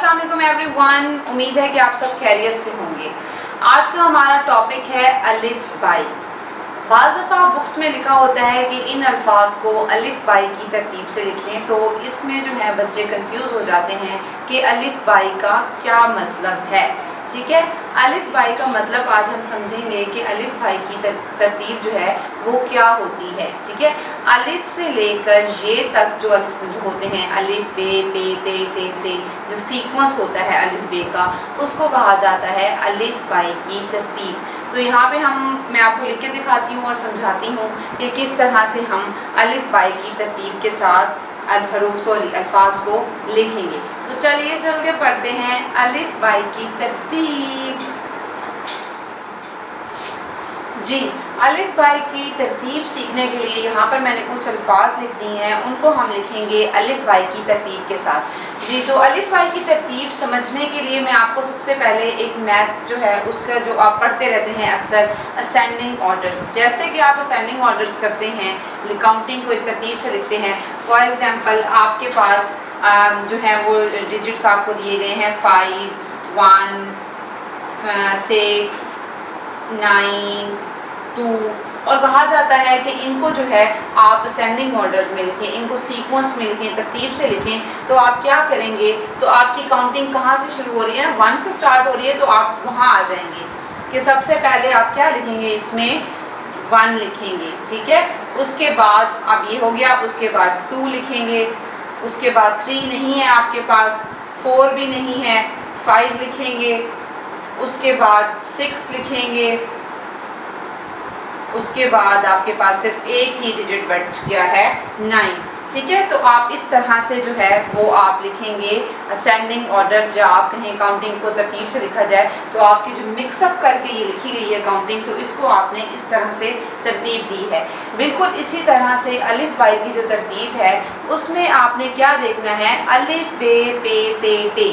अस्सलाम वालेकुम एवरीवन, उम्मीद है कि आप सब खैरियत से होंगे। आज का हमारा टॉपिक है अलिफ बाई। बाज़ दफ़ा बुक्स में लिखा होता है कि इन अल्फाज को अलिफ बाई की तरतीब से लिखें, तो इसमें जो है बच्चे कंफ्यूज हो जाते हैं कि अलिफ बाई का क्या मतलब है। ठीक है, अलिफ बाई का मतलब आज हम समझेंगे कि अलिफ बाई की तरतीब जो है वो क्या होती है। ठीक है, अलिफ से लेकर ये तक जो होते हैं, अलिफ बे पे ते से जो सीक्वेंस होता है अलिफ बे का, उसको कहा जाता है अलिफ बाई की तरतीब। तो यहाँ पे मैं आपको लिख के दिखाती हूँ और समझाती हूँ कि किस तरह से हम अलिफ बाई की तरतीब के साथ अल्फाज को लिखेंगे। तो चलिए चल के पढ़ते हैं अलिफ बाई की तरतीब। जी, अलिफ बाई की तरतीब सीखने के लिए यहाँ पर मैंने कुछ अल्फाज लिख दिए हैं, उनको हम लिखेंगे अलिफ बाई की तरतीब के साथ। जी, तो अलिफ बाई की तरतीब समझने के लिए मैं आपको सबसे पहले एक मैथ जो है उसका जो आप पढ़ते रहते हैं अक्सर, असेंडिंग ऑर्डर्स। जैसे कि आप असेंडिंग ऑर्डर्स करते हैं, काउंटिंग को एक तरतीब से लिखते हैं। फॉर एग्जांपल आपके पास जो है वो डिजिट्स आपको दिए गए हैं 5, 1, 6, 9, 2, और कहा जाता है कि इनको जो है आप असेंडिंग ऑर्डर में लिखें, इनको सीक्वेंस में लिखें, तरतीब से लिखें। तो आप क्या करेंगे, तो आपकी काउंटिंग कहाँ से शुरू हो रही है, 1 से स्टार्ट हो रही है, तो आप वहाँ आ जाएंगे कि सबसे पहले आप क्या लिखेंगे, इसमें 1 लिखेंगे। ठीक है, उसके बाद अब ये हो गया, उसके बाद 2 लिखेंगे, उसके बाद 3 नहीं है आपके पास, 4 भी नहीं है, 5 लिखेंगे, उसके बाद 6 लिखेंगे, उसके बाद आपके पास सिर्फ एक ही डिजिट बच गया है 9। ठीक है, तो आप इस तरह से जो है वो आप लिखेंगे असेंडिंग ऑर्डर्स। जब आप कहें काउंटिंग को तरतीब से लिखा जाए, तो आपकी जो मिक्सअप करके ये लिखी गई है काउंटिंग, तो इसको आपने इस तरह से तरतीब दी है। बिल्कुल इसी तरह से अलिफ बाई की जो तरतीब है उसमें आपने क्या देखना है, अलिफ बे पे ते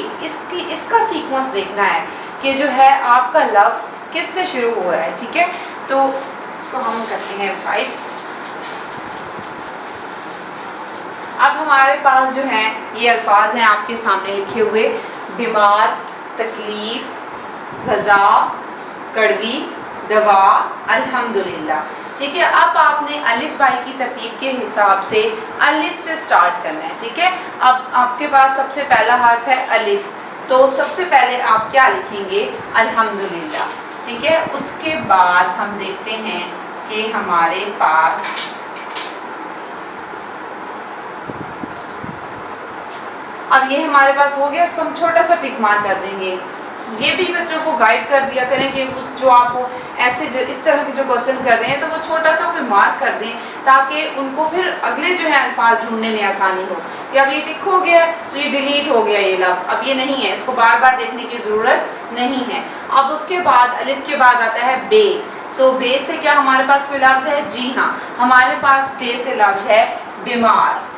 इसका सीक्वेंस देखना है कि जो है आपका लफ्ज़ किस से शुरू हो रहा है। ठीक है, तो इसको हम करते हैं 5। अब हमारे पास जो हैं ये अल्फाज हैं आपके सामने लिखे हुए, बीमार, तकलीफ, गज़ा, कड़वी, दवा, अल्हम्दुलिल्लाह। ठीक है, अब आपने अलिफ बाई की तरतीब के हिसाब से अलिफ से स्टार्ट करना है। ठीक है, अब आपके पास सबसे पहला हर्फ है अलिफ, तो सबसे पहले आप क्या लिखेंगे, अल्हम्दुलिल्लाह। ठीक है, उसके बाद हम देखते हैं कि हमारे पास अब ये हमारे पास हो गया, इसको हम छोटा सा टिक मार कर देंगे। ये भी बच्चों को गाइड कर दिया करें कि उस जो आपको ऐसे इस तरह के जो क्वेश्चन कर रहे हैं, तो वो छोटा सा कोई मार्क कर दें ताकि उनको फिर अगले जो है अल्फाज ढूंढने में आसानी हो। कि अब ये टिक हो गया, तो ये डिलीट हो गया ये लफ्ज़, अब ये नहीं है, इसको बार बार देखने की ज़रूरत नहीं है। अब उसके बाद अलिफ के बाद आता है बे, तो बे से क्या हमारे पास कोई लफ्ज़ है, जी हाँ, हमारे पास बे से लफ्ज़ है बीमार।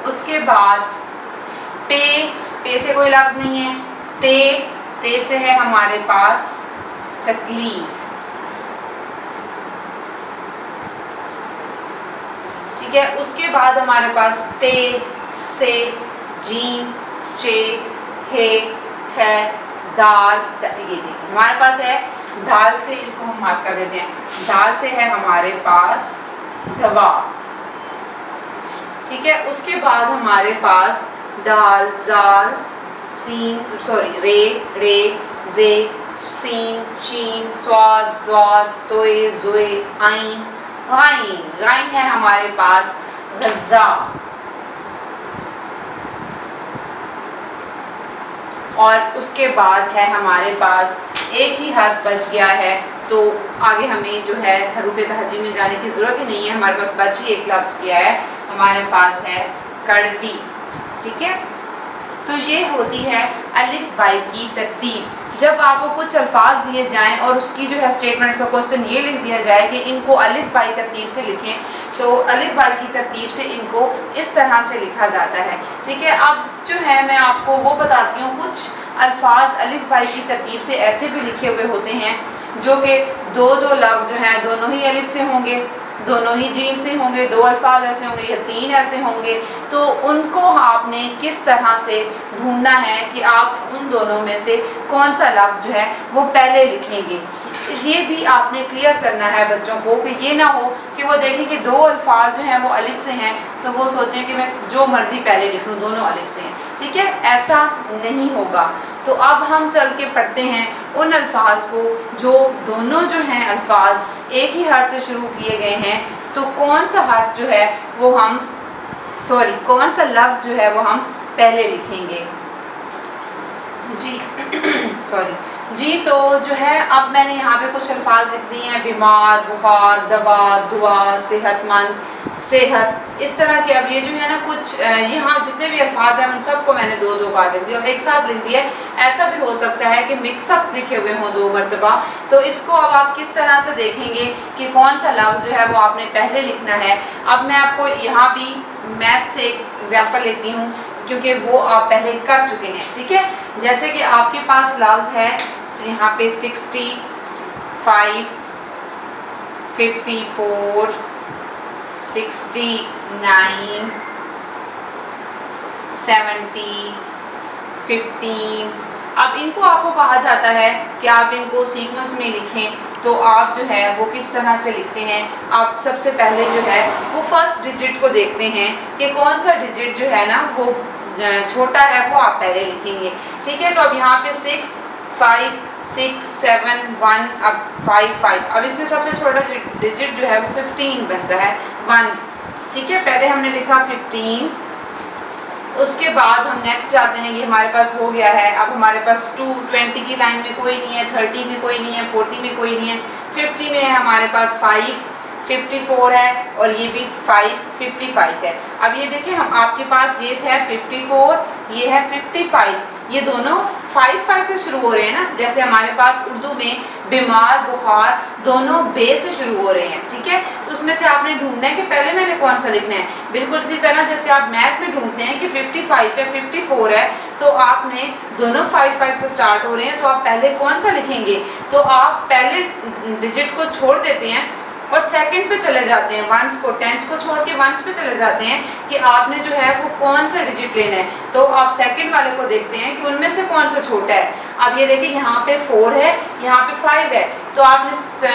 उसके बाद पे से कोई लफ्ज़ नहीं है, ते से है हमारे पास तकलीफ। ठीक है, उसके बाद हमारे पास टे से जीम, चे, हे, है, दाल, ये देखिए हमारे पास है दाल से, इसको हम मार्क कर देते हैं, दाल से है हमारे पास दवा। ठीक है, उसके बाद हमारे पास दाल, जाल, रे, जे, सीन, शीन, स्वाद, ज़्वाद, तोए, ज़ोए, आइन, गाइन है हमारे पास गज़ा। और उसके बाद है हमारे पास एक ही हर्फ बच गया है, तो आगे हमें जो है हरूफ तहजी में जाने की ज़रूरत ही नहीं है, हमारे पास बच ही एक लफ्ज़ किया है, हमारे पास है कड़वी। ठीक है, तो ये होती है अलिफ बाई की तरतीब। जब आपको कुछ अल्फाज दिए जाएं और उसकी जो है स्टेटमेंट्स का क्वेश्चन ये लिख दिया जाए कि इनको अलिफ बाई तरतीब से लिखें, तो अलिफ बाई की तरतीब से इनको इस तरह से लिखा जाता है। ठीक है, अब जो है मैं आपको वो बताती हूँ, कुछ अल्फाज अलिफ बाई की तरतीब से ऐसे भी लिखे हुए होते हैं जो कि दो लफ्ज़ जो हैं दोनों ही अलिफ से होंगे, दोनों ही जीम से होंगे, 2 अल्फाज ऐसे होंगे या 3 ऐसे होंगे, तो उनको आपने किस तरह से ढूंढना है कि आप उन दोनों में से कौन सा लफ्ज़ जो है वो पहले लिखेंगे। ये भी आपने क्लियर करना है बच्चों को कि ये ना हो कि वो देखें कि 2 अल्फाज जो हैं वो अलिफ से हैं तो वो सोचें कि मैं जो मर्ज़ी पहले लिख लूँ, दोनों अलिफ से हैं। ठीक है, ऐसा नहीं होगा। तो अब हम चल के पढ़ते हैं उन अल्फाज को जो दोनों जो हैं अल्फाज एक ही हर्फ से शुरू किए गए हैं, तो कौन सा हर्फ जो है वो हम कौन सा लफ्ज़ जो है वो हम पहले लिखेंगे। जी तो जो है अब मैंने यहाँ पे कुछ अल्फाज लिख दिए हैं, बीमार, बुखार, दवा, दुआ, सेहतमंद, सेहत, इस तरह के। अब ये जो है ना कुछ यहाँ जितने भी अल्फाज हैं उन सबको मैंने 2-2 बार लिख दिया और एक साथ लिख दिया। ऐसा भी हो सकता है कि मिक्सअप लिखे हुए हों 2 मरतबा, तो इसको अब आप किस तरह से देखेंगे कि कौन सा लफ्ज़ जो है वो आपने पहले लिखना है। अब मैं आपको यहाँ भी मैथ से एक एग्जाम्पल लेती हूँ क्योंकि वो आप पहले कर चुके हैं। ठीक है, जैसे कि आपके पास लफ्ज़ है यहाँ पे 65, 54, 69, 70, 15। अब इनको आपको कहा जाता है कि आप इनको सीक्वेंस में लिखें, तो आप जो है वो किस तरह से लिखते हैं। आप सबसे पहले जो है वो फर्स्ट डिजिट को देखते हैं कि कौन सा डिजिट जो है ना वो छोटा है, वो आप पहले लिखेंगे। ठीक है, तो अब यहाँ पे 6, 5, 6, 7, 1, अब 5, 5। अब इसमें सबसे छोटा डिजिट जो है वो 15 बनता है, 1। ठीक है, पहले हमने लिखा 15, उसके बाद हम नेक्स्ट जाते हैं, ये हमारे पास हो गया है। अब हमारे पास 20 की लाइन में कोई नहीं है, 30 में कोई नहीं है, 40 में कोई नहीं है, 50 में है हमारे पास 5, 54 है और ये भी 5, 55 है। अब ये देखिए हम आपके पास ये है 54, ये है 55, ये दोनों 5 से शुरू हो रहे हैं ना, जैसे हमारे पास उर्दू में बीमार, बुखार दोनों बे से शुरू हो रहे हैं। ठीक है, तो उसमें से आपने ढूंढना है कि पहले मैंने कौन सा लिखना है। बिल्कुल इसी तरह जैसे आप मैथ में ढूंढते हैं कि 55 है, 54 है, तो आपने दोनों 5 से स्टार्ट हो रहे हैं, तो आप पहले कौन सा लिखेंगे। तो आप पहले डिजिट को छोड़ देते हैं और सेकंड पे चले जाते हैं, वंस को, टेंस को छोड़ के वंस पे चले जाते हैं कि आपने जो है वो कौन सा डिजिट लेना है। तो आप सेकंड वाले को देखते हैं कि उनमें से कौन सा छोटा है। अब ये देखिए यहाँ पे 4 है, यहाँ पे 5 है, तो आपने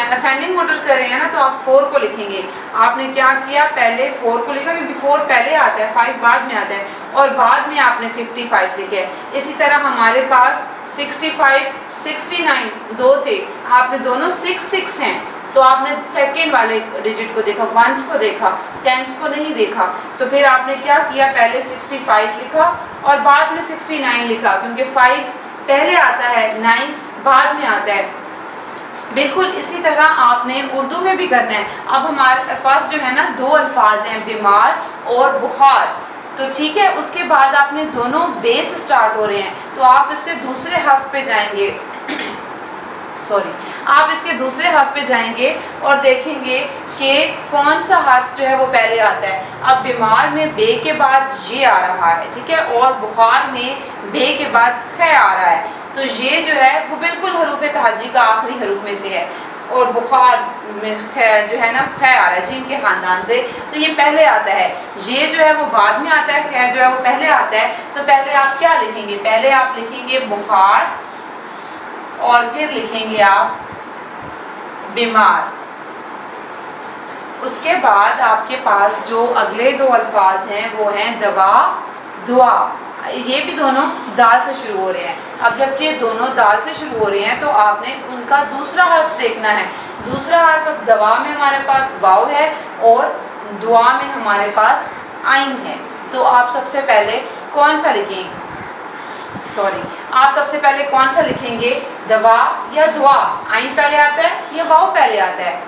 असेंडिंग ऑर्डर कर रहे हैं ना, तो आप 4 को लिखेंगे। आपने क्या किया, पहले 4 को लिखा क्योंकि 4 पहले आता है, 5 बाद में आता है, और बाद में आपने 55 लिखे। इसी तरह हमारे पास 65, 69 दो थे, आपने दोनों 6 हैं, तो आपने सेकेंड वाले डिजिट को देखा, वंस को देखा, टेंस को नहीं देखा। तो फिर आपने क्या किया, पहले 65 लिखा और बाद में 69 लिखा, क्योंकि 5 पहले आता है, 9 बाद में आता है। बिल्कुल इसी तरह आपने उर्दू में भी करना है। अब हमारे पास जो है ना 2 अल्फाज हैं, बीमार और बुखार, तो ठीक है, उसके बाद आपने दोनों बे से स्टार्ट हो रहे हैं, तो आप इसके दूसरे हर्फ पे जाएंगे आप इसके दूसरे हर्फ पे जाएंगे और देखेंगे कि कौन सा हर्फ जो है वो पहले आता है। अब बीमार में बे के बाद ये आ रहा है, ठीक है, और बुखार में बे के बाद ख आ रहा है, तो ये जो है वो बिल्कुल हरूफ तहज्जी का आखिरी हरूफ में से है, और बुखार में जो है ना ख आ रहा है जीम के ख़ानदान से, तो ये पहले आता है। ये जो है वो बाद में आता है, ख जो है वो पहले आता है। तो पहले आप क्या लिखेंगे, पहले आप लिखेंगे बुखार और फिर लिखेंगे आप बीमार। उसके बाद आपके पास जो अगले 2 अल्फाज हैं वो हैं दवा, दुआ। ये भी दोनों दाल से शुरू हो रहे हैं। अब जब ये दोनों दाल से शुरू हो रहे हैं तो आपने उनका दूसरा हर्फ देखना है। दूसरा हर्फ अब दवा में हमारे पास वाव है और दुआ में हमारे पास आइन है। तो आप सबसे पहले कौन सा लिखेंगे, आप सबसे पहले कौन सा लिखेंगे, दवा या दुआ। आइन पहले आता है या वाव पहले आता है?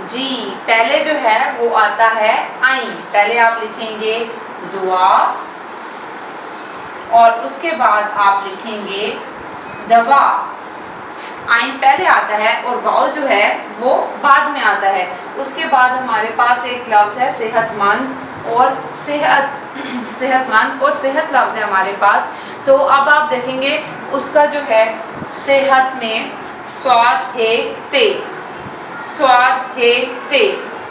जी, पहले जो है वो आता है आइन। पहले आप लिखेंगे दुआ और उसके बाद आप लिखेंगे दवा। आइन पहले आता है और वाव जो है वो बाद में आता है। उसके बाद हमारे पास एक लफ्ज़ है सेहतमंद और सेहतमंद और सेहत लफ्ज़ है हमारे पास। तो अब आप देखेंगे उसका जो है सेहत में स्वाद है ते, स्वाद हे ते।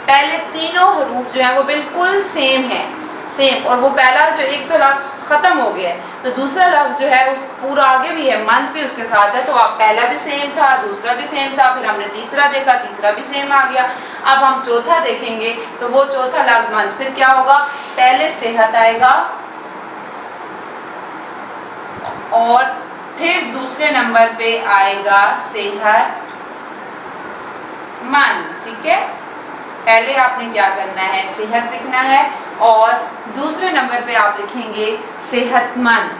पहले तीनों हरूफ जो हैं वो बिल्कुल सेम है, सेम, और वो पहला जो एक तो लफ्ज़ ख़त्म हो गया है, तो दूसरा लफ्ज़ जो है उस पूरा आगे भी है, मंद भी उसके साथ है, तो आप पहला भी सेम था, दूसरा भी सेम था, फिर हमने तीसरा देखा, तीसरा भी सेम आ गया। अब हम चौथा देखेंगे तो वो चौथा लफ्ज़ मंद, फिर क्या होगा, पहले सेहत आएगा और फिर दूसरे नंबर पे आएगा सेहत मंद। ठीक है, पहले आपने क्या करना है, सेहत लिखना है और दूसरे नंबर पे आप लिखेंगे सेहतमंद।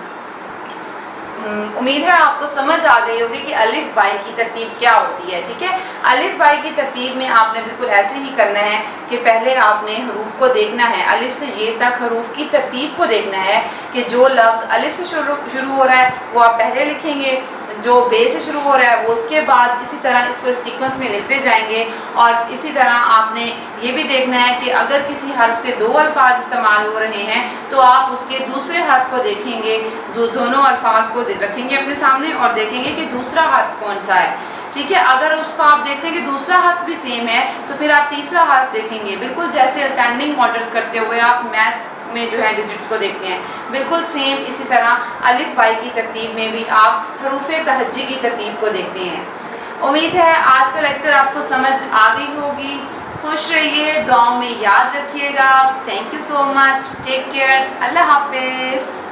उम्मीद है आपको समझ आ गई होगी कि अलिफ बाई की तरतीब क्या होती है। ठीक है, अलिफ बाई की तरतीब में आपने बिल्कुल ऐसे ही करना है कि पहले आपने हरूफ को देखना है, अलिफ से ये तक हरूफ की तरतीब को देखना है कि जो लफ्ज़ अलिफ से शुरू हो रहा है वो आप पहले लिखेंगे, जो बे से शुरू हो रहा है वो उसके बाद, इसी तरह इसको सीक्वेंस में लिखते जाएंगे। और इसी तरह आपने ये भी देखना है कि अगर किसी हर्फ से दो अल्फाज इस्तेमाल हो रहे हैं तो आप उसके दूसरे हर्फ को देखेंगे, दोनों अल्फाज को रखेंगे अपने सामने और देखेंगे कि दूसरा हर्फ कौन सा है। ठीक है, अगर उसको आप देखते हैं कि दूसरा हर्फ भी सेम है तो फिर आप तीसरा हर्फ देखेंगे, बिल्कुल जैसे असेंडिंग ऑर्डर्स करते हुए आप मैथ्स में जो है डिजिट्स को देखते हैं, बिल्कुल सेम इसी तरह अलिफ बाई की तरतीब में भी आप हरूफे तहज्जी की तरतीब को देखते हैं। उम्मीद है आज का लेक्चर आपको समझ आ गई होगी। खुश रहिए, दुआओं में याद रखिएगा। Thank you so much, take care, अल्लाह हाफिज़।